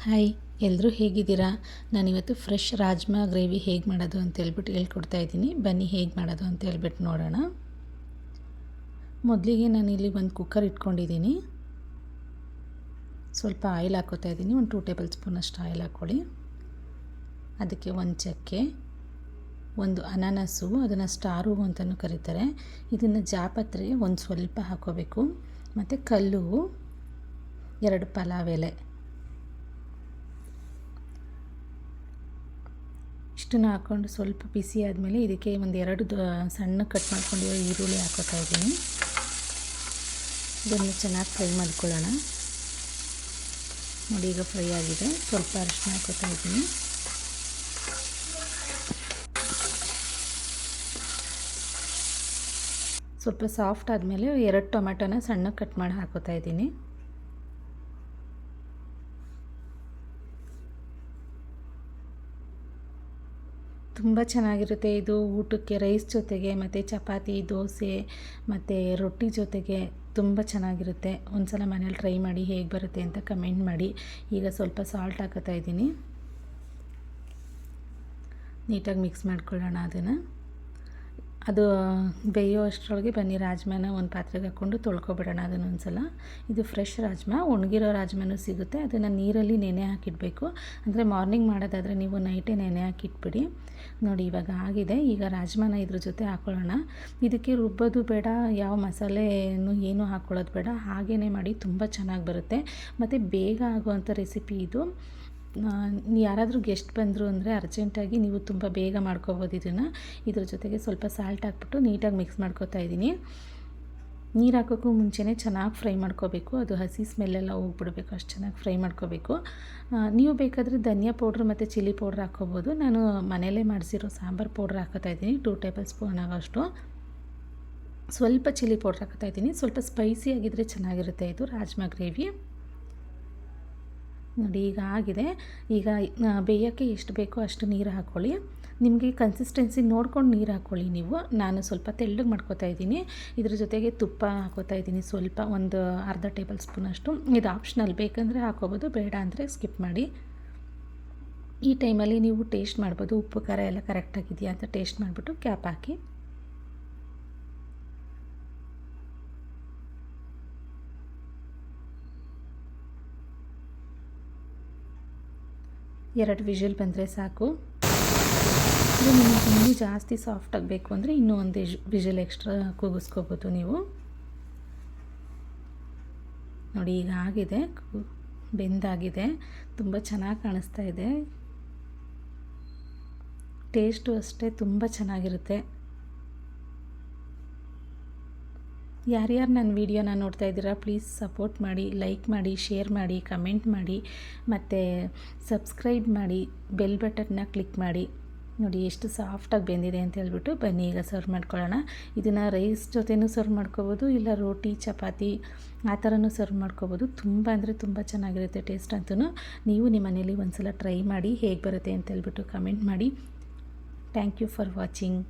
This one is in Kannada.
ಹಾಯ್, ಎಲ್ಲರೂ ಹೇಗಿದ್ದೀರಾ? ನಾನಿವತ್ತು ಫ್ರೆಶ್ ರಾಜ್ಮಾ ಗ್ರೇವಿ ಹೇಗೆ ಮಾಡೋದು ಅಂತ ಹೇಳ್ಬಿಟ್ಟು ಹೇಳ್ಕೊಡ್ತಾ ಇದ್ದೀನಿ. ಬನ್ನಿ ಹೇಗೆ ಮಾಡೋದು ಅಂತ ಹೇಳ್ಬಿಟ್ಟು ನೋಡೋಣ. ಮೊದಲಿಗೆ ನಾನಿಲ್ಲಿ ಒಂದು ಕುಕ್ಕರ್ ಇಟ್ಕೊಂಡಿದ್ದೀನಿ. ಸ್ವಲ್ಪ ಆಯಿಲ್ ಹಾಕ್ಕೋತಾ ಇದ್ದೀನಿ. ಒಂದು 2 ಟೇಬಲ್ ಸ್ಪೂನಷ್ಟು ಆಯಿಲ್ ಹಾಕ್ಕೊಳ್ಳಿ. ಅದಕ್ಕೆ ಒಂದು ಚಕ್ಕೆ, ಒಂದು ಅನಾನಸು, ಅದನ್ನು ಸ್ಟಾರ್ ಹೂವು ಅಂತಲೂ ಕರೀತಾರೆ. ಇದನ್ನು ಜಾಪತ್ರೆ ಒಂದು ಸ್ವಲ್ಪ ಹಾಕ್ಕೋಬೇಕು. ಮತ್ತು ಕಲ್ಲು, 2 ಪಲಾವ್ ಎಲೆ, ಇಷ್ಟನ್ನು ಹಾಕ್ಕೊಂಡು ಸ್ವಲ್ಪ ಬಿಸಿ ಆದಮೇಲೆ ಇದಕ್ಕೆ ಒಂದು 2 ಸಣ್ಣ ಕಟ್ ಮಾಡ್ಕೊಂಡಿರೋ ಈರುಳ್ಳಿ ಹಾಕೋತಾ ಇದ್ದೀನಿ. ಇದನ್ನು ಚೆನ್ನಾಗಿ ಫ್ರೈ ಮಾಡ್ಕೊಳ್ಳೋಣ. ನೋಡಿ, ಈಗ ಫ್ರೈ ಆಗಿದೆ. ಸ್ವಲ್ಪ ಅರಿಶಿನ ಹಾಕೋತಾ ಇದ್ದೀನಿ. ಸ್ವಲ್ಪ ಸಾಫ್ಟ್ ಆದಮೇಲೆ 2 ಟೊಮೆಟೊನ ಸಣ್ಣ ಕಟ್ ಮಾಡಿ ಹಾಕೋತಾ ಇದ್ದೀನಿ. ತುಂಬ ಚೆನ್ನಾಗಿರುತ್ತೆ ಇದು ಊಟಕ್ಕೆ, ರೈಸ್ ಜೊತೆಗೆ ಮತ್ತು ಚಪಾತಿ, ದೋಸೆ ಮತ್ತು ರೊಟ್ಟಿ ಜೊತೆಗೆ ತುಂಬ ಚೆನ್ನಾಗಿರುತ್ತೆ. ಒಂದು ಸಲ ಮನೇಲಿ ಟ್ರೈ ಮಾಡಿ, ಹೇಗೆ ಬರುತ್ತೆ ಅಂತ ಕಮೆಂಟ್ ಮಾಡಿ. ಈಗ ಸ್ವಲ್ಪ ಸಾಲ್ಟ್ ಹಾಕೋತಾ ಇದ್ದೀನಿ. ನೀಟಾಗಿ ಮಿಕ್ಸ್ ಮಾಡ್ಕೊಳ್ಳೋಣ ಅದನ್ನು. ಅದು ಬೇಯೋ ಅಷ್ಟರೊಳಗೆ ಬನ್ನಿ ರಾಜ್ಮಾನ ಒಂದು ಪಾತ್ರೆಗೆ ಹಾಕ್ಕೊಂಡು ತೊಳ್ಕೊಬಿಡೋಣ ಅದನ್ನೊಂದು ಸಲ. ಇದು ಫ್ರೆಶ್ ರಾಜ್ಮಾ, ಒಣಗಿರೋ ರಾಜ್ಮಾನೂ ಸಿಗುತ್ತೆ. ಅದನ್ನು ನೀರಲ್ಲಿ ನೆನೆ ಹಾಕಿಡಬೇಕು. ಅಂದರೆ ಮಾರ್ನಿಂಗ್ ಮಾಡೋದಾದರೆ ನೀವು ನೈಟೇ ನೆನೆ ಹಾಕಿಟ್ಬಿಡಿ. ನೋಡಿ, ಇವಾಗ ಆಗಿದೆ. ಈಗ ರಾಜ್ಮಾನ ಇದ್ರ ಜೊತೆ ಹಾಕ್ಕೊಳ್ಳೋಣ. ಇದಕ್ಕೆ ರುಬ್ಬೋದು ಬೇಡ, ಯಾವ ಮಸಾಲೆನೂ ಏನೂ ಹಾಕ್ಕೊಳ್ಳೋದು ಬೇಡ, ಹಾಗೇ ಮಾಡಿ ತುಂಬ ಚೆನ್ನಾಗಿ ಬರುತ್ತೆ. ಮತ್ತು ಬೇಗ ಆಗುವಂಥ ರೆಸಿಪಿ ಇದು. ಯಾರಾದರೂ ಗೆಸ್ಟ್ ಬಂದರು ಅಂದರೆ ಅರ್ಜೆಂಟಾಗಿ ನೀವು ತುಂಬ ಬೇಗ ಮಾಡ್ಕೋಬೋದು ಇದನ್ನು. ಇದ್ರ ಜೊತೆಗೆ ಸ್ವಲ್ಪ ಸಾಲ್ಟ್ ಹಾಕ್ಬಿಟ್ಟು ನೀಟಾಗಿ ಮಿಕ್ಸ್ ಮಾಡ್ಕೋತಾ ಇದ್ದೀನಿ. ನೀರು ಹಾಕೋಕ್ಕೂ ಮುಂಚೆನೇ ಚೆನ್ನಾಗಿ ಫ್ರೈ ಮಾಡ್ಕೋಬೇಕು. ಅದು ಹಸಿ ಸ್ಮೆಲ್ಲೆಲ್ಲ ಹೋಗ್ಬಿಡ್ಬೇಕು, ಅಷ್ಟು ಚೆನ್ನಾಗಿ ಫ್ರೈ ಮಾಡ್ಕೋಬೇಕು. ನೀವು ಬೇಕಾದರೆ ಧನಿಯಾ ಪೌಡ್ರ್ ಮತ್ತು ಚಿಲ್ಲಿ ಪೌಡ್ರ್ ಹಾಕ್ಕೋಬೋದು. ನಾನು ಮನೆಯಲ್ಲೇ ಮಾಡಿಸಿರೋ ಸಾಂಬಾರು ಪೌಡ್ರ್ ಹಾಕೋತಾ ಇದ್ದೀನಿ. 2 ಟೇಬಲ್ ಸ್ಪೂನ್ ಆಗೋಷ್ಟು. ಸ್ವಲ್ಪ ಚಿಲ್ಲಿ ಪೌಡ್ರ್ ಹಾಕೋತಾ ಇದ್ದೀನಿ. ಸ್ವಲ್ಪ ಸ್ಪೈಸಿ ಆಗಿದ್ದರೆ ಚೆನ್ನಾಗಿರುತ್ತೆ ಇದು ರಾಜ್ಮಾ ಗ್ರೇವಿ. ನೋಡಿ, ಈಗ ಆಗಿದೆ. ಈಗ ಬೇಯೋಕ್ಕೆ ಎಷ್ಟು ಬೇಕೋ ಅಷ್ಟು ನೀರು ಹಾಕ್ಕೊಳ್ಳಿ. ನಿಮಗೆ ಕನ್ಸಿಸ್ಟೆನ್ಸಿ ನೋಡ್ಕೊಂಡು ನೀರು ಹಾಕ್ಕೊಳ್ಳಿ ನೀವು. ನಾನು ಸ್ವಲ್ಪ ತೆಳ್ಳಗೆ ಮಾಡ್ಕೋತಾ ಇದ್ದೀನಿ. ಇದ್ರ ಜೊತೆಗೆ ತುಪ್ಪ ಹಾಕೋತಾ ಇದ್ದೀನಿ ಸ್ವಲ್ಪ, ಒಂದು ಅರ್ಧ ಟೇಬಲ್ ಸ್ಪೂನಷ್ಟು. ಇದು ಆಪ್ಷನಲ್, ಬೇಕಂದರೆ ಹಾಕ್ಕೋಬೋದು, ಬೇಡ ಅಂದರೆ ಸ್ಕಿಪ್ ಮಾಡಿ. ಈ ಟೈಮಲ್ಲಿ ನೀವು ಟೇಸ್ಟ್ ಮಾಡ್ಬೋದು, ಉಪ್ಪು ಖಾರ ಎಲ್ಲ ಕರೆಕ್ಟಾಗಿದೆಯಾ ಅಂತ ಟೇಸ್ಟ್ ಮಾಡಿಬಿಟ್ಟು ಕ್ಯಾಪ್ ಹಾಕಿ. ಎರಡು ವಿಷಲ್ ಬಂದರೆ ಸಾಕು. ಇದು ನಿಮಗೆ ಇನ್ನೂ ಜಾಸ್ತಿ ಸಾಫ್ಟ್ ಆಗಬೇಕು ಅಂದರೆ ಇನ್ನೂ ಒಂದು ವಿಷಲ್ ಎಕ್ಸ್ಟ್ರಾ ಕೂಗಿಸ್ಕೋಬೋದು ನೀವು. ನೋಡಿ, ಈಗ ಆಗಿದೆ, ಬೆಂದಾಗಿದೆ. ತುಂಬ ಚೆನ್ನಾಗಿ ಕಾಣಿಸ್ತಾ ಇದೆ. ಟೇಸ್ಟು ಅಷ್ಟೇ ತುಂಬ ಚೆನ್ನಾಗಿರುತ್ತೆ. ಯಾರ್ಯಾರು ನನ್ನ ವೀಡಿಯೋನ ನೋಡ್ತಾ ಇದ್ದೀರಾ, ಪ್ಲೀಸ್ ಸಪೋರ್ಟ್ ಮಾಡಿ, ಲೈಕ್ ಮಾಡಿ, ಶೇರ್ ಮಾಡಿ, ಕಮೆಂಟ್ ಮಾಡಿ ಮತ್ತು ಸಬ್ಸ್ಕ್ರೈಬ್ ಮಾಡಿ, ಬೆಲ್ ಬಟನ್ನ ಕ್ಲಿಕ್ ಮಾಡಿ. ನೋಡಿ ಎಷ್ಟು ಸಾಫ್ಟಾಗಿ ಬೆಂದಿದೆ ಅಂತ ಹೇಳ್ಬಿಟ್ಟು. ಬನ್ನಿ ಈಗ ಸರ್ವ್ ಮಾಡ್ಕೊಳ್ಳೋಣ. ಇದನ್ನು ರೈಸ್ ಜೊತೆನೂ ಸರ್ವ್ ಮಾಡ್ಕೋಬೋದು, ಇಲ್ಲ ರೋಟಿ, ಚಪಾತಿ ಆ ಥರನೂ ಸರ್ವ್ ಮಾಡ್ಕೋಬೋದು. ತುಂಬ ಅಂದರೆ ತುಂಬ ಚೆನ್ನಾಗಿರುತ್ತೆ ಟೇಸ್ಟ್ ಅಂತೂ. ನೀವು ನಿಮ್ಮ ಮನೇಲಿ ಒಂದು ಸಲ ಟ್ರೈ ಮಾಡಿ, ಹೇಗೆ ಬರುತ್ತೆ ಅಂತ ಹೇಳ್ಬಿಟ್ಟು ಕಮೆಂಟ್ ಮಾಡಿ. Thank you for watching.